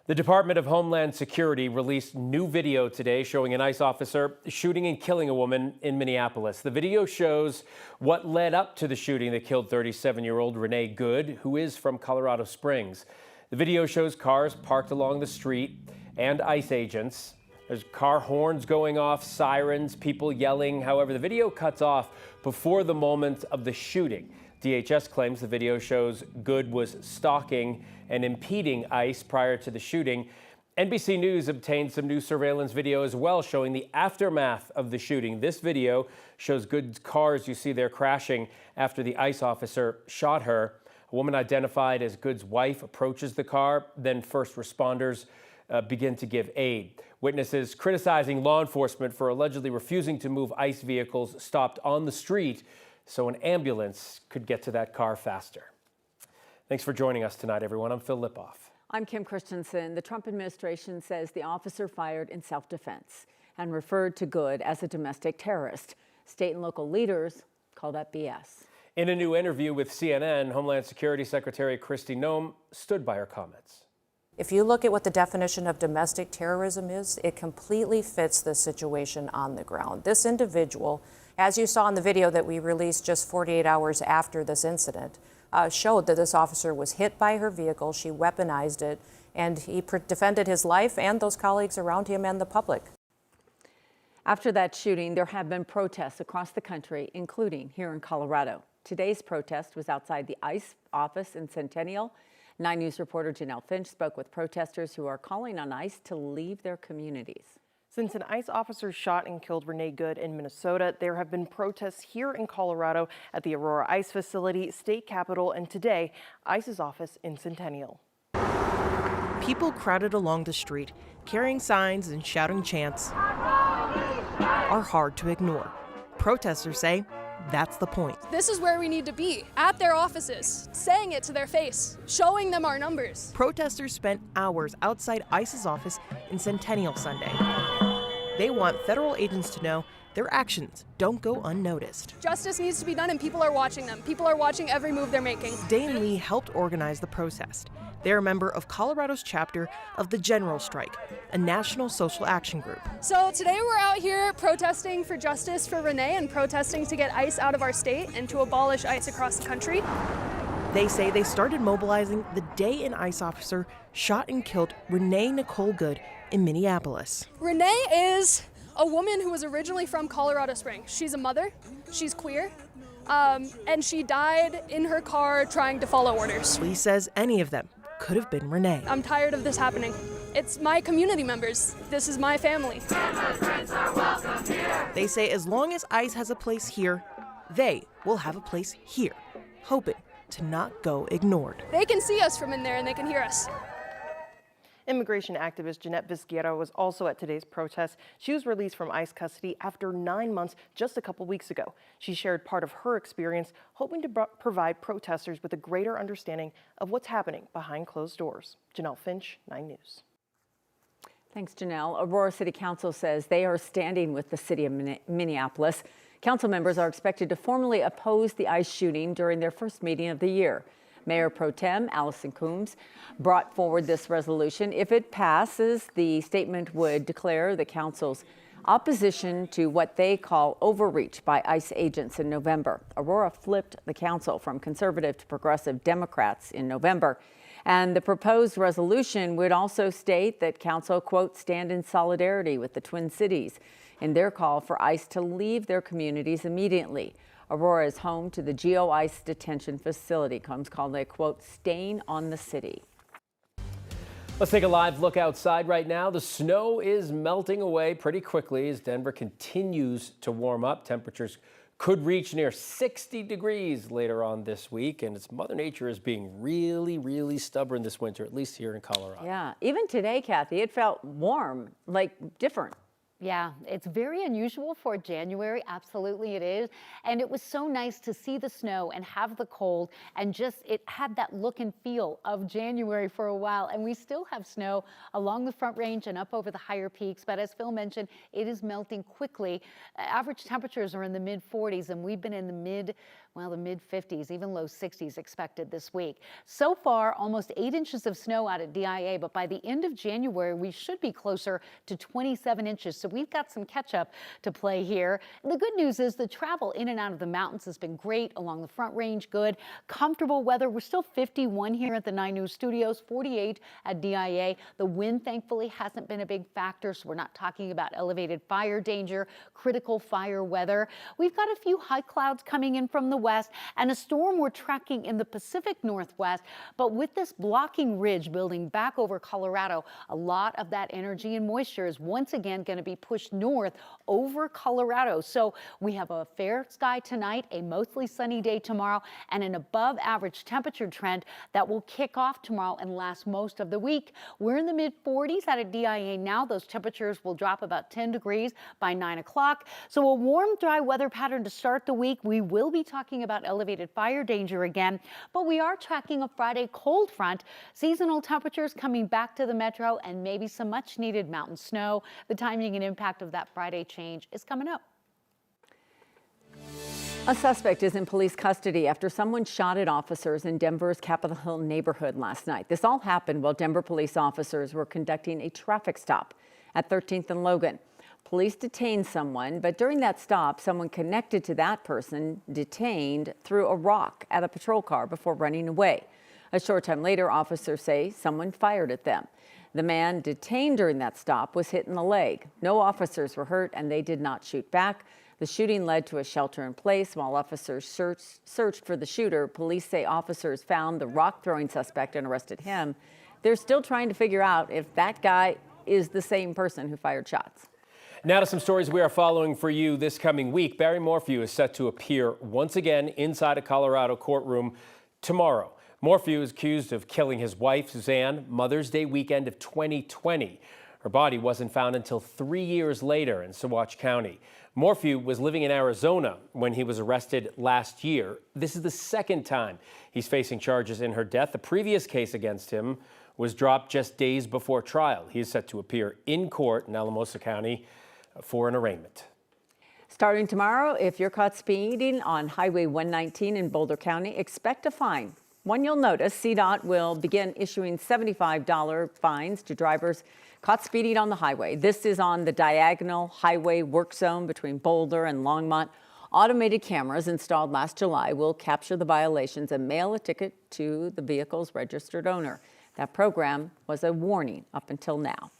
The Department of Homeland Security released new video today showing an ICE officer shooting and killing a woman in Minneapolis. The video shows what led up to the shooting that killed 37-year-old Renee Good, who is from Colorado Springs. The video shows cars parked along the street and ICE agents. There's car horns going off, sirens, people yelling. However, the video cuts off before the moment of the shooting. DHS claims the video shows Good was stalking and impeding ICE prior to the shooting. NBC News obtained some new surveillance video as well showing the aftermath of the shooting. This video shows Good's cars you see there crashing after the ICE officer shot her. A woman identified as Good's wife approaches the car, then first responders begin to give aid. Witnesses criticizing law enforcement for allegedly refusing to move ICE vehicles stopped on the street so an ambulance could get to that car faster. Thanks for joining us tonight, everyone. I'm Phil Lipoff. I'm Kim Christensen. The Trump administration says the officer fired in self-defense and referred to Good as a domestic terrorist. State and local leaders call that BS. In a new interview with CNN, Homeland Security Secretary Kristi Noem stood by her comments. If you look at what the definition of domestic terrorism is, it completely fits the situation on the ground. This individual, as you saw in the video that we released just 48 hours after this incident, showed that this officer was hit by her vehicle, she weaponized it, and he defended his life and those colleagues around him and the public. After that shooting, there have been protests across the country, including here in Colorado. Today's protest was outside the ICE office in Centennial. 9 News reporter Janelle Finch spoke with protesters who are calling on ICE to leave their communities. Since an ICE officer shot and killed Renee Good in Minnesota, there have been protests here in Colorado at the Aurora ICE facility, state capitol, and today, ICE's office in Centennial. People crowded along the street, carrying signs and shouting chants are hard to ignore. Protesters say that's the point. This is where we need to be, at their offices, saying it to their face, showing them our numbers. Protesters spent hours outside ICE's office in Centennial Sunday. They want federal agents to know their actions don't go unnoticed. Justice needs to be done and people are watching them. People are watching every move they're making. Dane Lee helped organize the protest. They're a member of Colorado's chapter of the General Strike, a national social action group. So today we're out here protesting for justice for Renee and protesting to get ICE out of our state and to abolish ICE across the country. They say they started mobilizing the day an ICE officer shot and killed Renee Nicole Good in Minneapolis. Renee is a woman who was originally from Colorado Springs. She's a mother, she's queer, and she died in her car trying to follow orders. Lee says any of them could have been Renee. I'm tired of this happening. It's my community members. This is my family. They say as long as ICE has a place here, they will have a place here, hoping to not go ignored. They can see us from in there and they can hear us. Immigration activist Jeanette Vizquera was also at today's protest. She was released from ICE custody after 9 months just a couple weeks ago. She shared part of her experience, hoping to provide protesters with a greater understanding of what's happening behind closed doors. Janelle Finch, 9 News. Thanks, Janelle. Aurora City Council says they are standing with the city of Minneapolis. Council members are expected to formally oppose the ICE shooting during their first meeting of the year. Mayor Pro Tem Allison Coombs brought forward this resolution. If it passes, the statement would declare the council's opposition to what they call overreach by ICE agents in November. Aurora flipped the council from conservative to progressive Democrats in November. And the proposed resolution would also state that council, quote, stand in solidarity with the Twin Cities in their call for ICE to leave their communities immediately. Aurora is home to the Geo ICE detention facility, Combs called a, quote, stain on the city. Let's take a live look outside right now. The snow is melting away pretty quickly as Denver continues to warm up. Temperatures could reach near 60 degrees later on this week, and it's Mother Nature is being really, really stubborn this winter, at least here in Colorado. Yeah, even today, Kathy, it felt warm, like different. Yeah, it's very unusual for January. Absolutely it is. And it was so nice to see the snow and have the cold and just it had that look and feel of January for a while. And we still have snow along the Front Range and up over the higher peaks. But as Phil mentioned, it is melting quickly. Average temperatures are in the mid 40s and we've been in the mid Well, the mid-50s, even low 60s expected this week. So far, almost 8 inches of snow out at DIA, but by the end of January, we should be closer to 27 inches. So we've got some catch-up to play here. And the good news is the travel in and out of the mountains has been great along the Front Range. Good, comfortable weather. We're still 51 here at the 9 News studios, 48 at DIA. The wind, thankfully, hasn't been a big factor, so we're not talking about elevated fire danger, critical fire weather. We've got a few high clouds coming in from the west and a storm we're tracking in the Pacific Northwest. But with this blocking ridge building back over Colorado, a lot of that energy and moisture is once again going to be pushed north over Colorado. So we have a fair sky tonight, a mostly sunny day tomorrow, and an above average temperature trend that will kick off tomorrow and last most of the week. We're in the mid 40s out of DIA now. Those temperatures will drop about 10 degrees by 9 o'clock. So a warm, dry weather pattern to start the week. We will be talking about elevated fire danger again, but we are tracking a Friday cold front. Seasonal temperatures coming back to the metro and maybe some much needed mountain snow. The timing and impact of that Friday change is coming up. A suspect is in police custody after someone shot at officers in Denver's Capitol Hill neighborhood last night. This all happened while Denver police officers were conducting a traffic stop at 13th and Logan. Police detained someone, but during that stop, someone connected to that person detained threw a rock at a patrol car before running away. A short time later, officers say someone fired at them. The man detained during that stop was hit in the leg. No officers were hurt and they did not shoot back. The shooting led to a shelter in place. While officers searched for the shooter, police say officers found the rock-throwing suspect and arrested him. They're still trying to figure out if that guy is the same person who fired shots. Now to some stories we are following for you this coming week. Barry Morphew is set to appear once again inside a Colorado courtroom tomorrow. Morphew is accused of killing his wife, Suzanne, Mother's Day weekend of 2020. Her body wasn't found until 3 years later in Saguache County. Morphew was living in Arizona when he was arrested last year. This is the second time he's facing charges in her death. The previous case against him was dropped just days before trial. He is set to appear in court in Alamosa County for an arraignment. Starting tomorrow, if you're caught speeding on Highway 119 in Boulder County, expect a fine. One you'll notice, CDOT will begin issuing $75 fines to drivers caught speeding on the highway. This is on the diagonal highway work zone between Boulder and Longmont. Automated cameras installed last July will capture the violations and mail a ticket to the vehicle's registered owner. That program was a warning up until now.